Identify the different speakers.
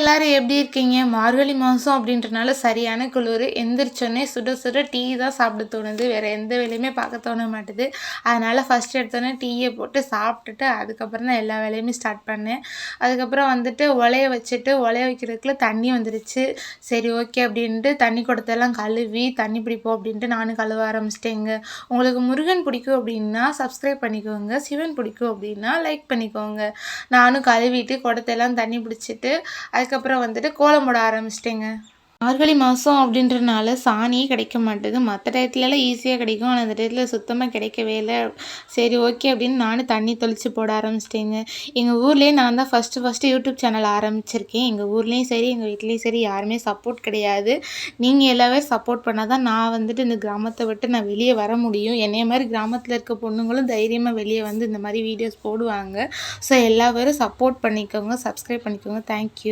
Speaker 1: எல்லாரும் எப்படி இருக்கீங்க? மார்கழி மாதம் அப்படின்றனால சரியான குளிர். எந்திரிச்சோன்னே சுட சுட டீ தான் சாப்பிட தோணுது. வேறு எந்த வேலையுமே பார்க்க தோண மாட்டுது. அதனால் ஃபஸ்ட் எடுத்தோன்னே டீயை போட்டு சாப்பிட்டுட்டு அதுக்கப்புறம் தான் எல்லா வேலையுமே ஸ்டார்ட் பண்ணேன். அதுக்கப்புறம் வந்துட்டு உலைய வச்சுட்டு உலைய வைக்கிறதுக்குள்ள தண்ணி வந்துருச்சு. சரி ஓகே அப்படின்ட்டு தண்ணி குடத்தெல்லாம் கழுவி தண்ணி பிடிப்போம் அப்படின்ட்டு நானும் கழுவ ஆரம்பிச்சிட்டேங்க. உங்களுக்கு முருகன் பிடிக்கும் அப்படின்னா சப்ஸ்கிரைப் பண்ணிக்கோங்க. சிவன் பிடிக்கும் அப்படின்னா லைக் பண்ணிக்கோங்க. நானும் கழுவிட்டு குடத்தெல்லாம் தண்ணி பிடிச்சிட்டு அதுக்கப்புறம் வந்துட்டு கோலம் போட ஆரம்பிச்சிட்டேங்க. மார்கழி மாதம் அப்படின்றனால சாணியே கிடைக்க மாட்டுது. மற்ற டயத்துலலாம் ஈஸியாக கிடைக்கும். ஆனால் அந்த டயத்தில் சுத்தமாக கிடைக்கவே இல்லை. சரி ஓகே அப்படின்னு நானும் தண்ணி தெளித்து போட ஆரம்பிச்சிட்டேங்க. எங்கள் ஊர்லேயே நான் தான் ஃபஸ்ட்டு யூடியூப் சேனல் ஆரம்பிச்சிருக்கேன். எங்கள் ஊர்லேயும் சரி எங்கள் வீட்லேயும் சரி யாருமே சப்போர்ட் கிடையாது. நீங்கள் எல்லாமே சப்போர்ட் பண்ணால் தான் நான் வந்துட்டு இந்த கிராமத்தை விட்டு நான் வெளியே வர முடியும். என்னைய மாதிரி கிராமத்தில் இருக்க பொண்ணுங்களும் தைரியமாக வெளியே வந்து இந்த மாதிரி வீடியோஸ் போடுவாங்க. ஸோ எல்லாரும் சப்போர்ட் பண்ணிக்கோங்க, சப்ஸ்கிரைப் பண்ணிக்கோங்க. தேங்க்யூ.